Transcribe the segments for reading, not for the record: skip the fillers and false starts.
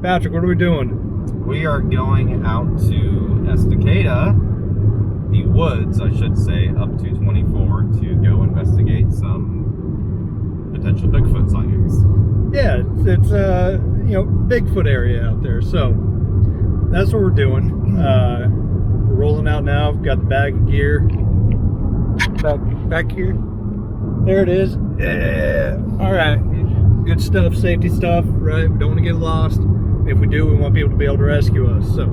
Patrick, what are we doing? We are going out to Estacada, the woods, I should say, up to 24 to go investigate some potential Bigfoot sightings. Yeah, it's Bigfoot area out there. So that's what we're doing. We're rolling out now. We've got the bag of gear back here. There it is. Yeah. All right. Good stuff, safety stuff, right? We don't want to get lost. If we do, we want people to be able to rescue us. So,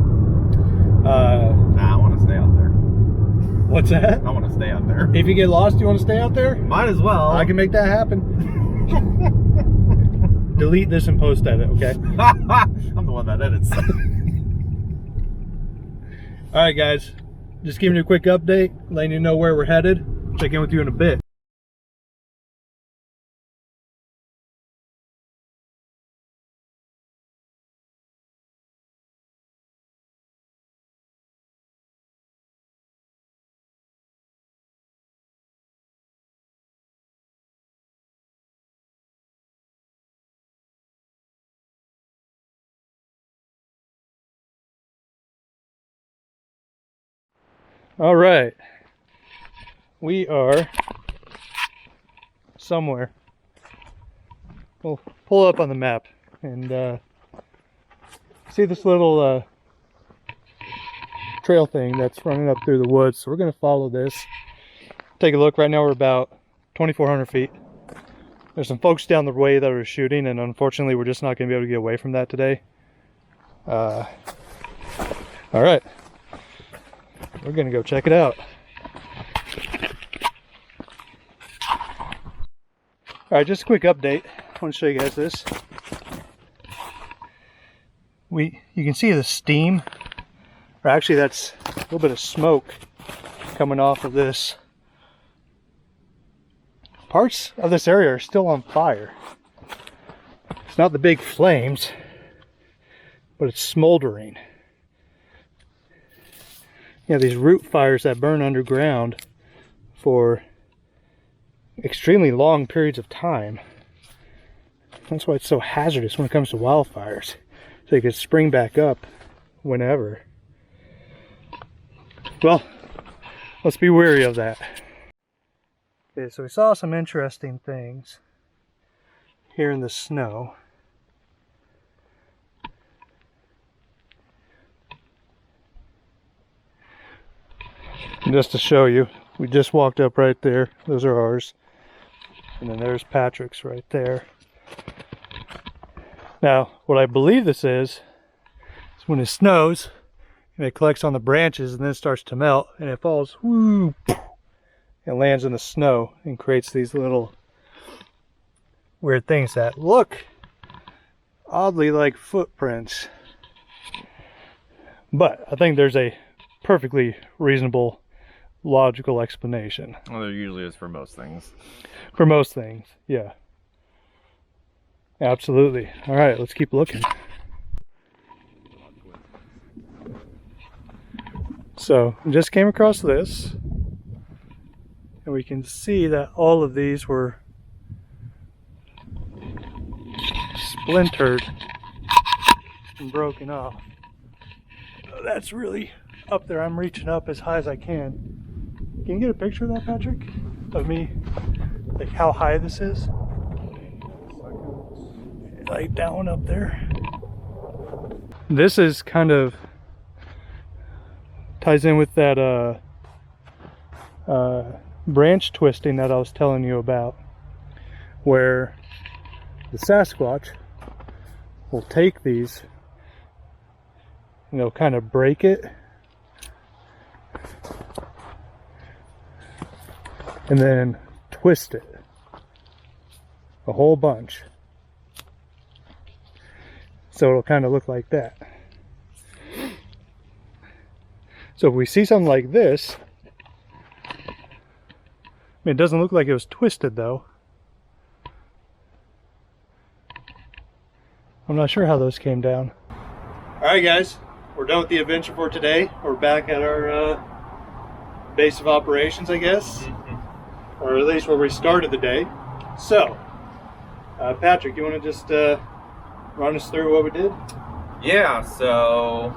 I want to stay out there. What's that? I want to stay out there. If you get lost, you want to stay out there? Might as well. I can make that happen. Delete this and post edit, okay? I'm the one that edits. All right, guys. Just giving you a quick update, letting you know where we're headed. Check in with you in a bit. All right, we are somewhere. We'll pull up on the map and see this little trail thing that's running up through the woods. So we're gonna follow this. Take a look. Right now we're about 2,400 feet. There's some folks down the way that are shooting, and unfortunately we're just not gonna be able to get away from that today. All right. We're gonna go check it out. All right, just a quick update. I want to show you guys this. You can see the steam, or actually that's a little bit of smoke coming off of this. Parts of this area are still on fire. It's not the big flames, but it's smoldering. You know, these root fires that burn underground for extremely long periods of time. That's why it's so hazardous when it comes to wildfires. So you could spring back up whenever. Well, let's be wary of that. Okay, so we saw some interesting things here in the snow. And just to show you, we just walked up right there. Those are ours. And then there's Patrick's right there. Now, what I believe this is when it snows and it collects on the branches and then it starts to melt and it falls, whoo, and lands in the snow and creates these little weird things that look oddly like footprints. But I think there's a perfectly reasonable, logical explanation. Well, there usually is for most things. For most things, yeah. Absolutely. All right, let's keep looking. So, I just came across this, and we can see that all of these were splintered and broken off. That's really up there. I'm reaching up as high as I can. Can you get a picture of that, Patrick? Of me, like how high this is? Like that one up there. This is kind of ties in with that branch twisting that I was telling you about, where the Sasquatch will take these and they'll kind of break it and then twist it a whole bunch, so it'll kind of look like that. So if we see something like this, I mean, it doesn't look like it was twisted though. I'm not sure how those came down. Alright guys, we're done with the adventure for today. We're back at our base of operations, I guess. Or at least where we started the day. So, Patrick, you want to just run us through what we did? Yeah, so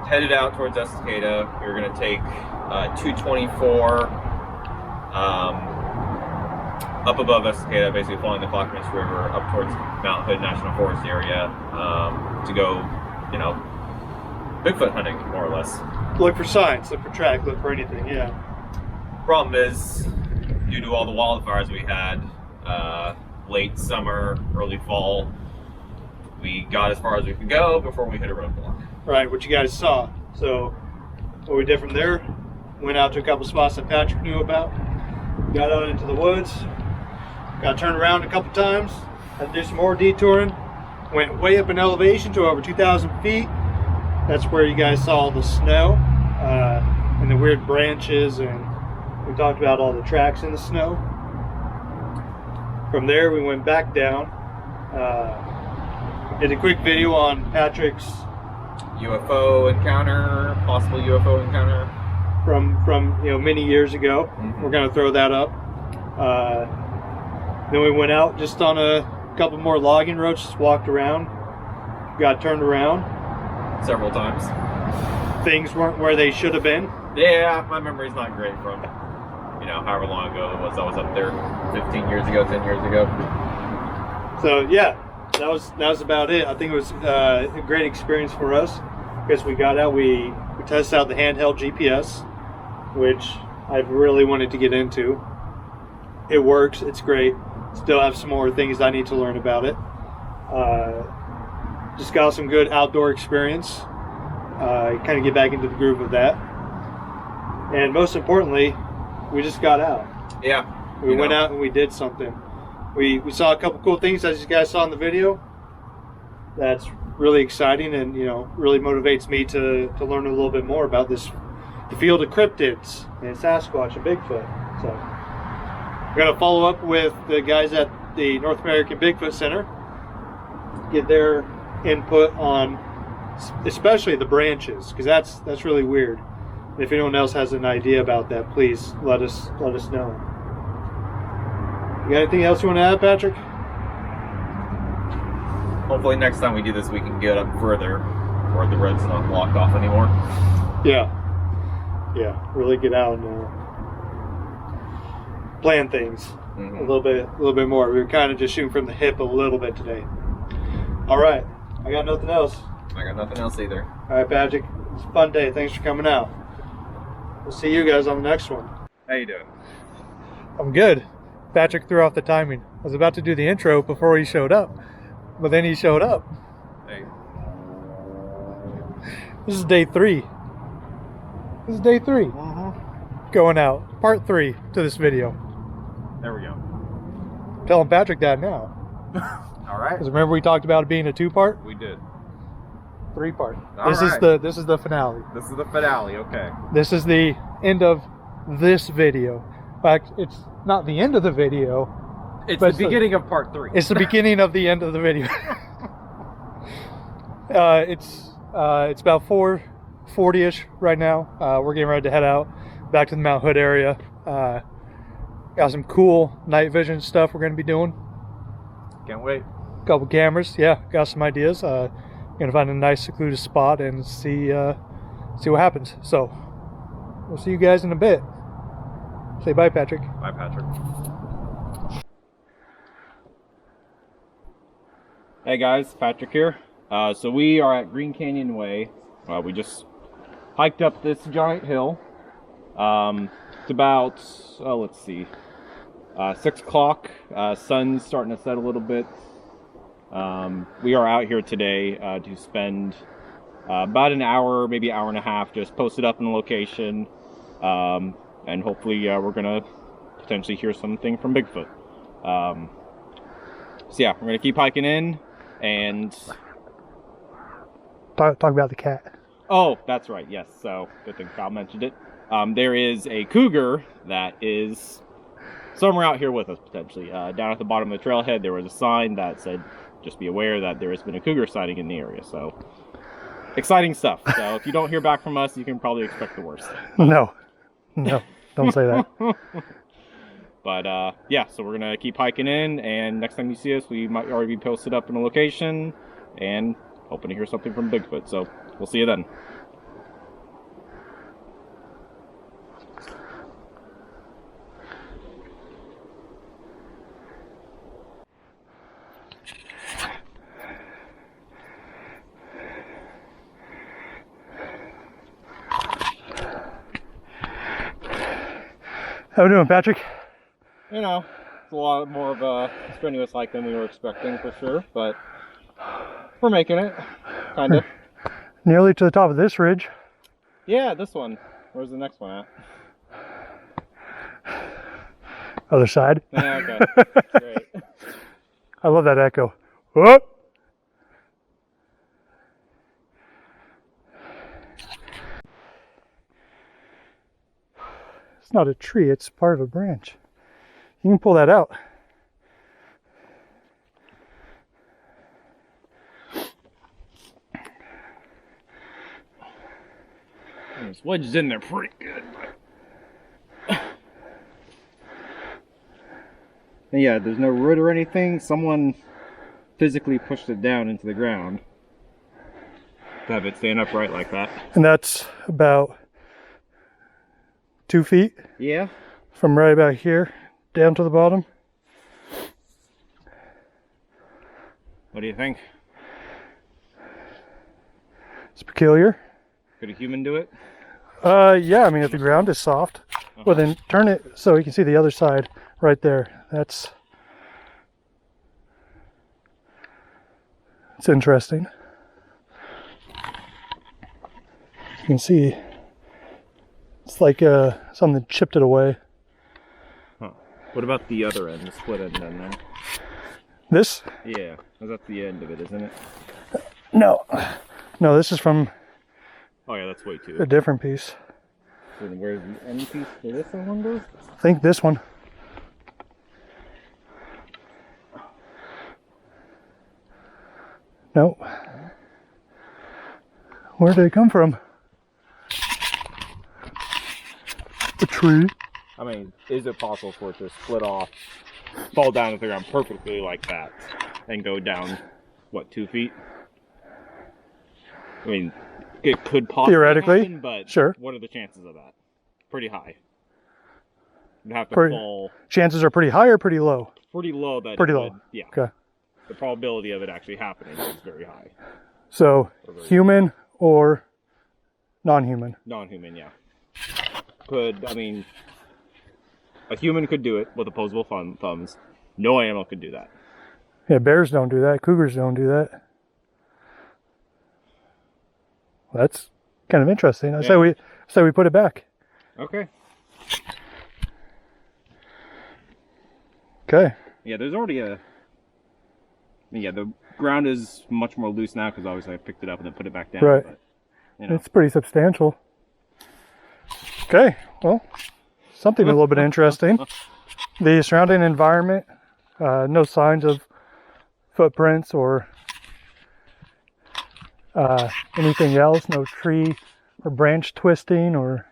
headed out towards Estacada. We were going to take 224 up above Estacada, basically following the Clackamas River up towards Mount Hood National Forest area to go, you know, Bigfoot hunting, more or less. Look for signs, look for track, look for anything, yeah. Problem is, due to all the wildfires we had late summer, early fall, we got as far as we could go before we hit a roadblock. Right, what you guys saw. So what we did from there, went out to a couple spots that Patrick knew about, got out into the woods, got turned around a couple times, had to do some more detouring, went way up in elevation to over 2,000 feet. That's where you guys saw the snow and the weird branches, and we talked about all the tracks in the snow. From there we went back down, did a quick video on Patrick's UFO encounter, possible UFO encounter from you know, many years ago. Mm-hmm. We're going to throw that up. Then we went out just on a couple more logging roads, just walked around, got turned around several times. Things weren't where they should have been. Yeah, my memory's not great from, you know, however long ago it was. I was up there 15 years ago, 10 years ago. So yeah, that was about it. I think it was a great experience for us because we got out, we tested out the handheld GPS, which I've really wanted to get into. It works, it's great. Still have some more things I need to learn about it. Just got some good outdoor experience. Kind of get back into the groove of that. And most importantly, we just got out. Yeah. We went out and we did something. We saw a couple cool things, as you guys saw in the video. That's really exciting, and you know, really motivates me to learn a little bit more about the field of cryptids and Sasquatch and Bigfoot. So we're gonna follow up with the guys at the North American Bigfoot Center, get their input on especially the branches, because that's really weird. And if anyone else has an idea about that, please let us know. You got anything else you want to add, Patrick? Hopefully next time we do this we can get up further where the road's not blocked off anymore. Yeah, really get out and plan things a little bit more. We were kind of just shooting from the hip a little bit today. All right, I got nothing else. I got nothing else either. All right, Patrick, it's a fun day. Thanks for coming out. We'll see you guys on the next one. How you doing? I'm good. Patrick threw off the timing. I was about to do the intro before he showed up, but then he showed up. Hey. This is day 3. Going out. Part 3 to this video. There we go. Telling Patrick that now. All right. Because remember we talked about it being a 2-part? We did. 3-part. All This right. is the finale. This is the finale, okay. This is the end of this video. In fact, it's not the end of the video. It's But the beginning of part 3. It's the beginning of the end of the video. It's about 4:40ish right now. We're getting ready to head out back to the Mount Hood area. Got some cool night vision stuff we're going to be doing. Can't wait. Couple cameras, yeah. Got some ideas. Gonna find a nice secluded spot and see what happens. So we'll see you guys in a bit. Say bye, Patrick. Bye, Patrick. Hey guys, Patrick here. So we are at Green Canyon Way. We just hiked up this giant hill. It's about, let's see, 6 o'clock. Sun's starting to set a little bit. We are out here today to spend about an hour, maybe an hour and a half, just posted up in the location. And hopefully we're going to potentially hear something from Bigfoot. So yeah, we're going to keep hiking in and... Talk about the cat. Oh, that's right, yes. So, good thing Kyle mentioned it. There is a cougar that is somewhere out here with us, potentially. Down at the bottom of the trailhead, there was a sign that said, just be aware that there has been a cougar sighting in the area. So, exciting stuff. So, if you don't hear back from us, you can probably expect the worst. No, don't say that. But yeah, so we're gonna keep hiking in, and next time you see us, we might already be posted up in a location, and hoping to hear something from Bigfoot. So we'll see you then. How we doing, Patrick? You know, it's a lot more of a strenuous hike than we were expecting for sure, but we're making it, kind of. Nearly to the top of this ridge. Yeah, this one. Where's the next one at? Other side. Yeah, okay. Great. I love that echo. Whoop! It's not a tree, it's part of a branch. You can pull that out. It's wedged in there pretty good. And yeah, there's no root or anything. Someone physically pushed it down into the ground to have it stand upright like that. And that's about 2 feet Yeah. from right about here down to the bottom. What do you think? It's peculiar. Could a human do it? Yeah, I mean, if the ground is soft, well then turn it so you can see the other side right there. That's interesting. You can see it's like something chipped it away. Huh. What about the other end, the split end then? This? Yeah, that's the end of it, isn't it? No. No, this is from Oh yeah, that's way too. a different piece. And where's the end piece for this one goes? I think this one. No. Where did it come from? A tree. I mean, is it possible for it to split off, fall down to the ground perfectly like that, and go down, what, 2 feet? I mean, it could possibly Theoretically, happen, but sure. What are the chances of that? Pretty high. You'd have to fall Chances are pretty high or pretty low? pretty low that Pretty it low. would, yeah. Okay. The probability of it actually happening is very high. So, human or non-human? Non-human, yeah. I mean, a human could do it with opposable thumbs. No animal could do that. Yeah, bears don't do that. Cougars don't do that. Well, that's kind of interesting. I say we put it back. Okay. Okay. Yeah, there's already yeah, the ground is much more loose now because obviously I picked it up and then put it back down. Right. But, you know. It's pretty substantial. Okay, well, something a little bit interesting. The surrounding environment, no signs of footprints or anything else, no tree or branch twisting, or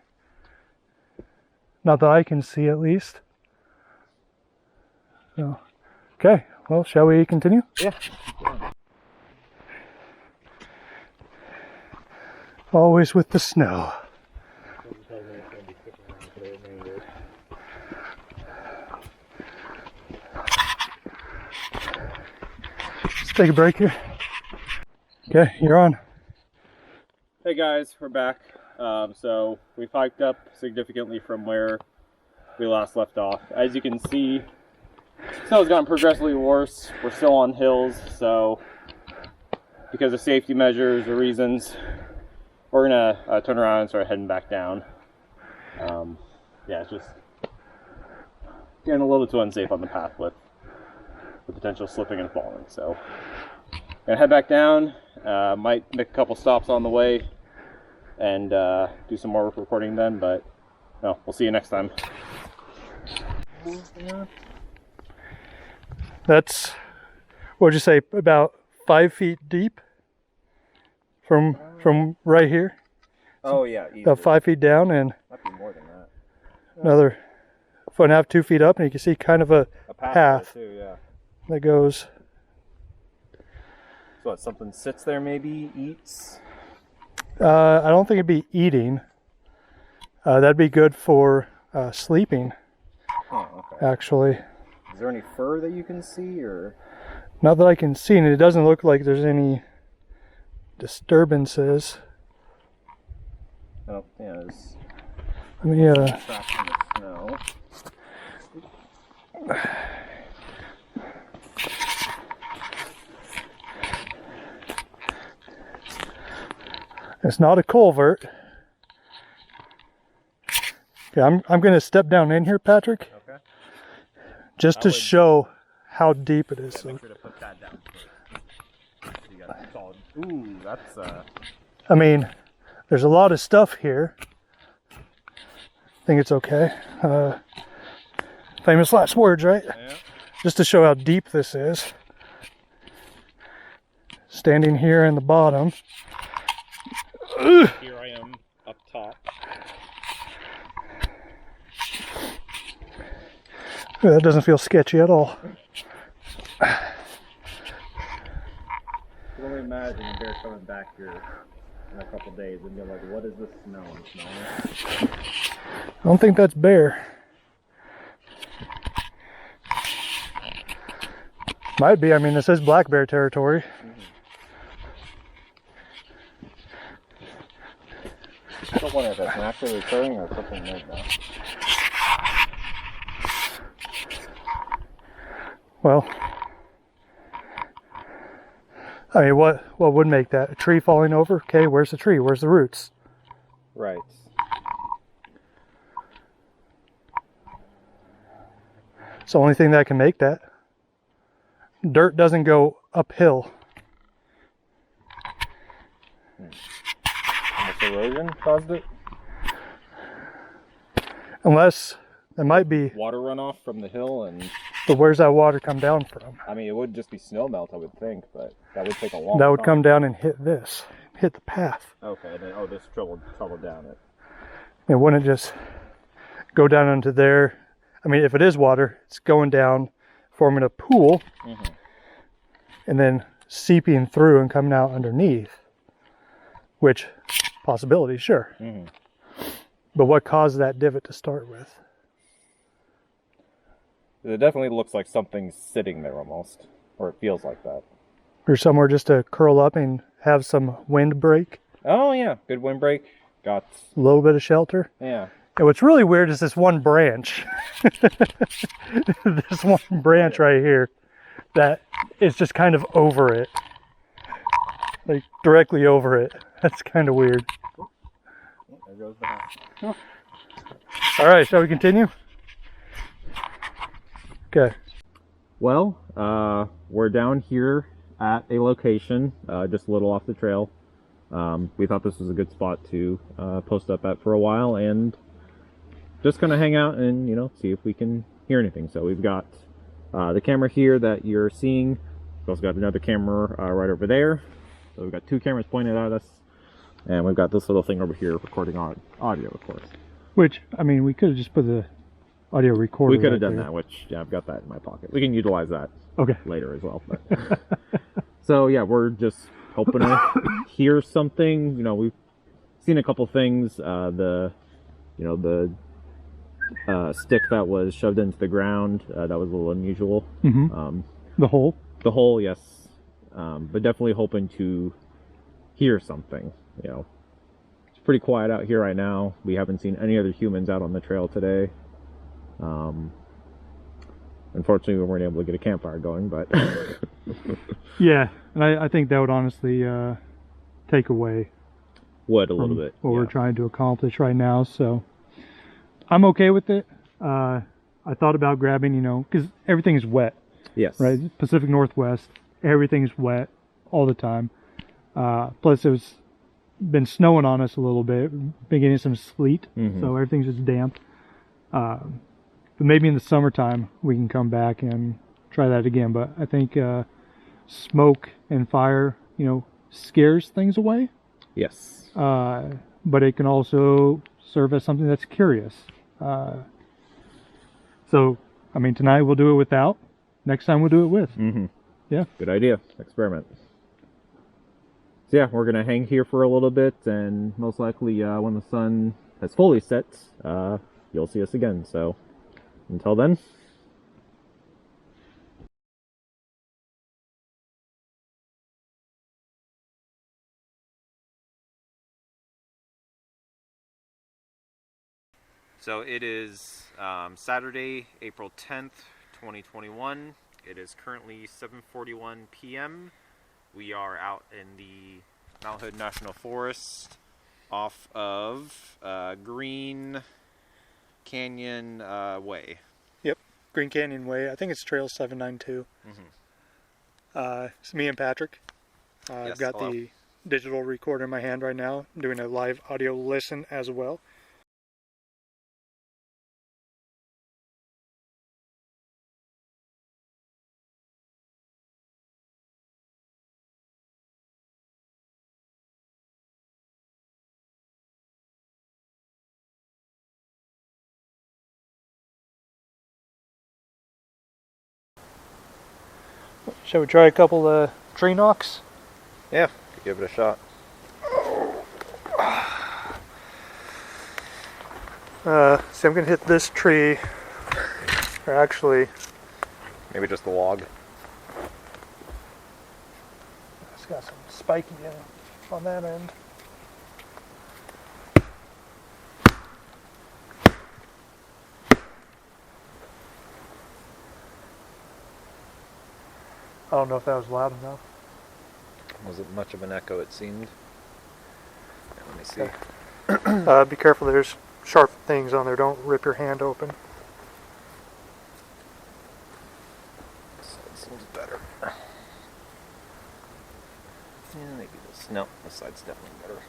not that I can see at least. So, okay, well, shall we continue? Yeah. Always with the snow. Let's take a break here. Okay, you're on. Hey guys, we're back. So we've hiked up significantly from where we last left off. As you can see, snow's gotten progressively worse. We're still on hills, so because of safety measures or reasons, we're gonna turn around and start heading back down. Yeah, it's just getting a little too unsafe on the path with the potential slipping and falling. So gonna head back down. Might make a couple stops on the way and do some more recording then, but no, we'll see you next time. That's, what would you say, about 5 feet deep from right here? Oh yeah, easily. About 5 feet down, and Might be more than that. another foot and a half, 2 feet up, and you can see kind of a path too, yeah. that goes. So what, something sits there maybe, eats? I don't think it'd be eating. That'd be good for sleeping, Oh, okay. actually. Is there any fur that you can see, or? Not that I can see, and it doesn't look like there's any disturbances. Oh, yeah, there's Let me, tracks in the snow. it's not a culvert. Okay, I'm going to step down in here, Patrick, Okay. just to show how deep it is. Yeah, make sure to put that down first. You got a solid. Ooh, that's I mean, there's a lot of stuff here. I think it's okay. Famous last words, right? yeah. Just to show how deep this is. Standing here in the bottom. Ugh. Here I am up top. That doesn't feel sketchy at all. I can only imagine a bear coming back here in a couple days and be like, what is this smell I'm smelling? I don't think that's bear. Might be. I mean, this is black bear territory. I don't wonder if that's naturally occurring or something like that. Well, I mean, what would make that? A tree falling over? Okay, where's the tree? Where's the roots? Right. It's the only thing that can make that. Dirt doesn't go uphill. Almost erosion caused it? Unless it might be, Water runoff from the hill, and but where's that water come down from? I mean, it would just be snow melt, I would think, but that would take a long That would time. come down and hit this, hit the path. Okay, then, this troubled down it. It wouldn't just go down into there. I mean, if it is water, it's going down, forming a pool, and then seeping through and coming out underneath. Which, possibility, sure. But what caused that divot to start with? It definitely looks like something's sitting there almost, or it feels like that. Or somewhere just to curl up and have some wind break, Oh yeah, good windbreak. Got, a little bit of shelter. yeah. And what's really weird is this one branch. This one branch right here that is just kind of over it. Like directly over it. That's kind of weird. There goes the house. All right, shall we continue? Okay. Well, we're down here at a location, just a little off the trail. We thought this was a good spot to post up at for a while and just kind of hang out and, see if we can hear anything. So we've got the camera here that you're seeing. We've also got another camera right over there. So we've got two cameras pointed at us. And we've got this little thing over here recording audio, of course. Which, I mean, we could have just put the audio recorder. We could have right done there. that, which, yeah, I've got that in my pocket. We can utilize that Okay. later as well. But. So, yeah, we're just hoping to hear something. We've seen a couple things. The stick that was shoved into the ground, that was a little unusual. The hole. The hole, yes. But definitely hoping to hear something. It's pretty quiet out here right now. We haven't seen any other humans out on the trail today. Unfortunately, we weren't able to get a campfire going, but Yeah, and I think that would honestly take away would a little bit. what we're trying to accomplish right now. So I'm okay with it. I thought about grabbing, because everything is wet, Yes. right? Pacific Northwest, everything's wet all the time. Plus, it was been snowing on us a little bit, been getting some sleet, so everything's just damp. But maybe in the summertime we can come back and try that again. But I think smoke and fire, scares things away. Yes. But it can also serve as something that's curious. So, I mean, tonight we'll do it without. Next time we'll do it with. Mm-hmm. Yeah. Good idea. Experiment. So yeah, we're going to hang here for a little bit, and most likely when the sun has fully set, you'll see us again. So until then. So it is Saturday, April 10th, 2021. It is currently 7:41 p.m. We are out in the Mount Hood National Forest off of Green Canyon Way. Yep. Green Canyon Way. I think it's Trail 792. It's me and Patrick. Yes, I've got hello. the digital recorder in my hand right now. I'm doing a live audio listen as well. Shall we try a couple tree knocks? Yeah, give it a shot. So I'm going to hit this tree, or actually, Maybe just the log. it's got some spiky on that end. I don't know if that was loud enough. Wasn't much of an echo, it seemed. Let me see. Okay. Be careful, there's sharp things on there. Don't rip your hand open. This seems better. Yeah, maybe this. No, this side's definitely better.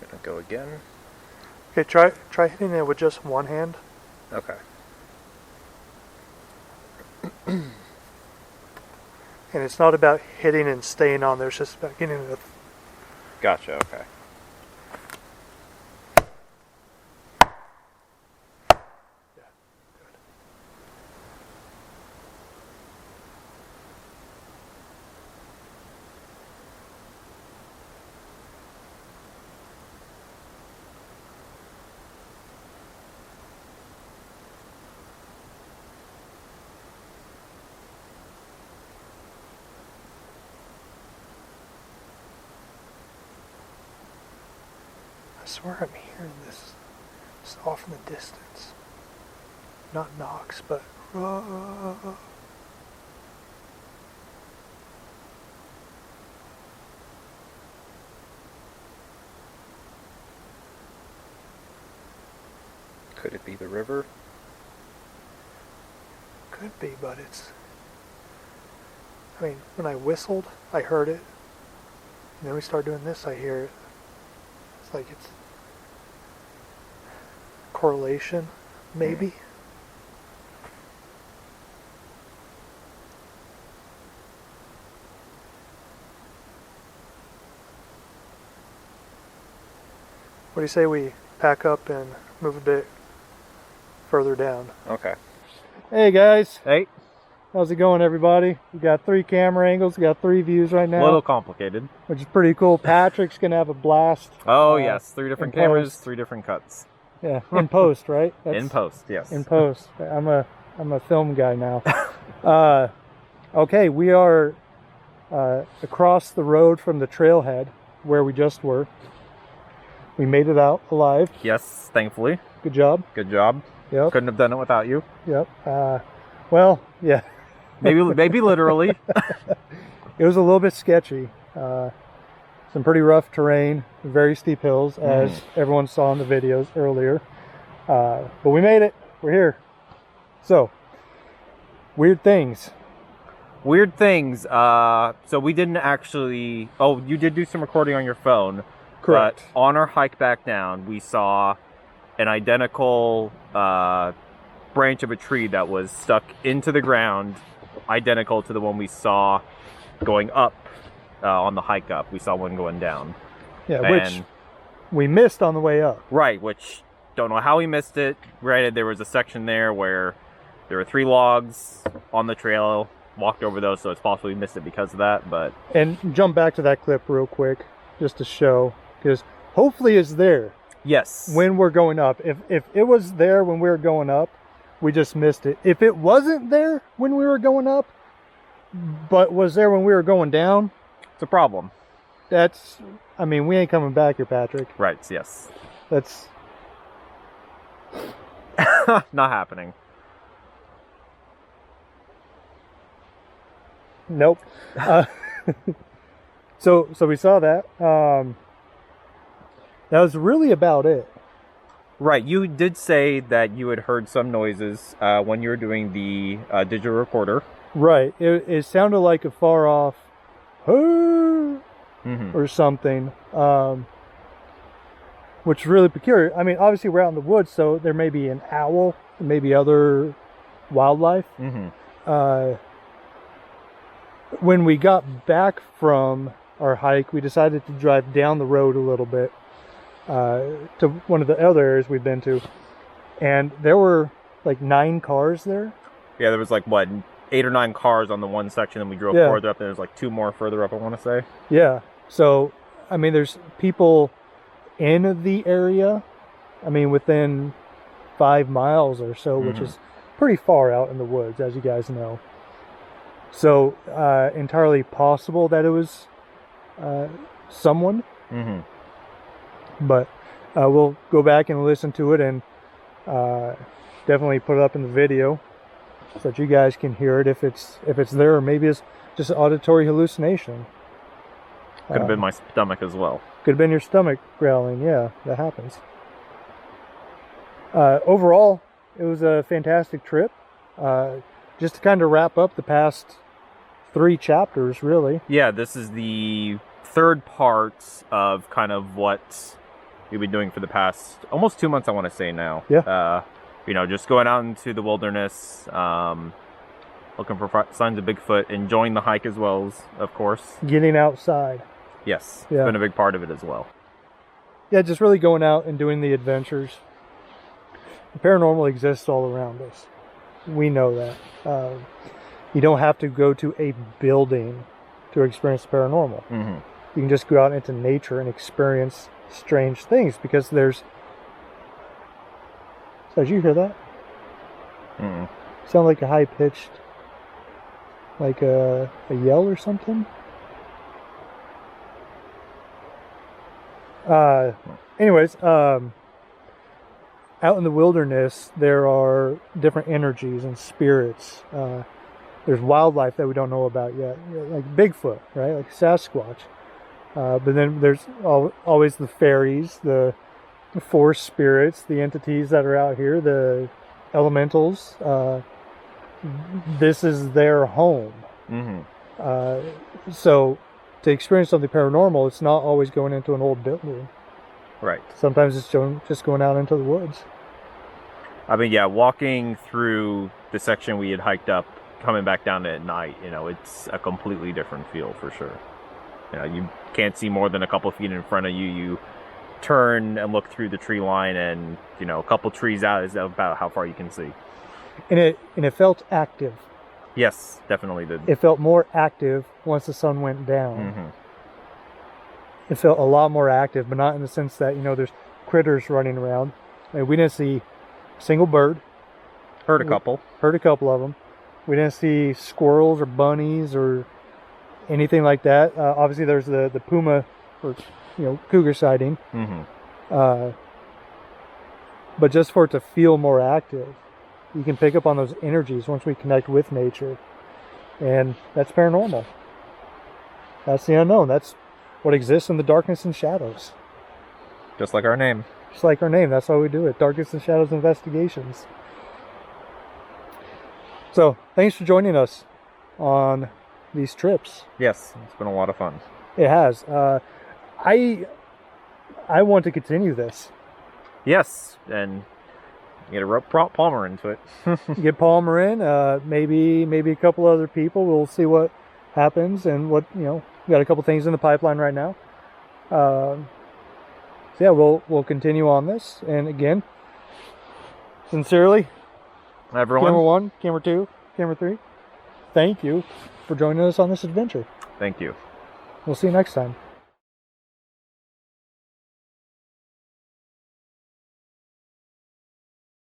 Gonna go again. Okay, try hitting it with just one hand. Okay. And it's not about hitting and staying on there, it's just about getting it. Gotcha, okay. I swear I'm hearing this. It's off in the distance. Not knocks, but. Could it be the river? Could be, but it's. I mean, when I whistled, I heard it. And then we start doing this, I hear it. It's like it's. Correlation, maybe. What do you say we pack up and move a bit further down? Okay. Hey guys, Hey. how's it going, everybody? We got 3 camera angles, we got 3 views right now, A little complicated. which is pretty cool. Patrick's gonna have a blast. Oh, yes. 3 different in cameras, post. 3 different cuts. Yeah, in post, right? In post, yes. In post. I'm a film guy now. Okay, we are across the road from the trailhead where we just were. We made it out alive. Yes, thankfully. Good job. Good job. Yep. Couldn't have done it without you. Yep. Well, yeah. Maybe literally. It was a little bit sketchy. some pretty rough terrain, very steep hills, as everyone saw in the videos earlier. But we made it. We're here. So, weird things. Weird things. So we didn't actually... Oh, you did do some recording on your phone. Correct. But on our hike back down, we saw an identical branch of a tree that was stuck into the ground, identical to the one we saw going up on the hike up. We saw one going down. Yeah, which we missed on the way up. Right, which don't know how we missed it. Granted, there was a section there where there were 3 logs on the trail. Walked over those, so it's possible we missed it because of that. But and jump back to that clip real quick, just to show, because hopefully it's there. Yes. When we're going up. If it was there when we were going up, we just missed it. If it wasn't there when we were going up, but was there when we were going down, it's a problem. That's, I mean, we ain't coming back here, Patrick. Right, yes. That's not happening. Nope. So we saw that. That was really about it. Right, you did say that you had heard some noises when you were doing the digital recorder. Right. It sounded like a far off or something, which is really peculiar. I mean, obviously we're out in the woods, so there may be an owl, maybe other wildlife. When we got back from our hike, we decided to drive down the road a little bit to one of the other areas we've been to, and there were like 9 cars there. Yeah, there was like, what, 8 or 9 cars on the one section, and we drove further up, and there's like 2 more further up, I want to say. Yeah, so, I mean, there's people in the area, I mean, within 5 miles or so, which is pretty far out in the woods, as you guys know. So, entirely possible that it was someone. But we'll go back and listen to it, and definitely put it up in the video so that you guys can hear it if it's there, or maybe it's just an auditory hallucination. Could have been my stomach as well. Could have been your stomach growling. Yeah, that happens. Overall, it was a fantastic trip. Just to kind of wrap up the past 3 chapters, really. Yeah, this is the 3rd part of kind of what we've been doing for the past almost 2 months, I want to say now. Yeah. You know, just going out into the wilderness, looking for signs of Bigfoot, enjoying the hike as well, of course. Getting outside. Yes, Yeah. it's been a big part of it as well. Yeah, just really going out and doing the adventures. The paranormal exists all around us. We know that. You don't have to go to a building to experience the paranormal. You can just go out into nature and experience strange things, because there's... So, did you hear that? Sound like a high-pitched, like a yell or something? Anyways, out in the wilderness, there are different energies and spirits. There's wildlife that we don't know about yet, like Bigfoot, right? Like Sasquatch. But then there's always the fairies, the forest spirits, the entities that are out here, the elementals. This is their home. So to experience something paranormal, it's not always going into an old building. Right. Sometimes it's just going out into the woods. I mean, yeah, walking through the section we had hiked up, coming back down at night, you know, it's a completely different feel for sure. You know, you can't see more than a couple feet in front of you. You turn and look through the tree line, and, you know, a couple trees out is about how far you can see. And it felt active. Yes, definitely did. It felt more active once the sun went down. It felt a lot more active, but not in the sense that, you know, there's critters running around. I mean, we didn't see a single bird. Heard a couple. Heard a couple of them. We didn't see squirrels or bunnies or anything like that. Obviously, there's the puma or, you know, cougar sighting. But just for it to feel more active, you can pick up on those energies once we connect with nature. And that's paranormal. That's the unknown. That's what exists in the darkness and shadows. Just like our name. Just like our name, that's why we do it. Darkness and Shadows Investigations. So, thanks for joining us on these trips. Yes, it's been a lot of fun. It has. I want to continue this. Yes, and you gotta rope Palmer into it. Get Palmer in, maybe a couple other people. We'll see what happens and what, we got a couple things in the pipeline right now. So yeah, we'll continue on this. And again, sincerely, Everyone, camera 1, camera 2, camera 3, thank you for joining us on this adventure. thank you. We'll see you next time.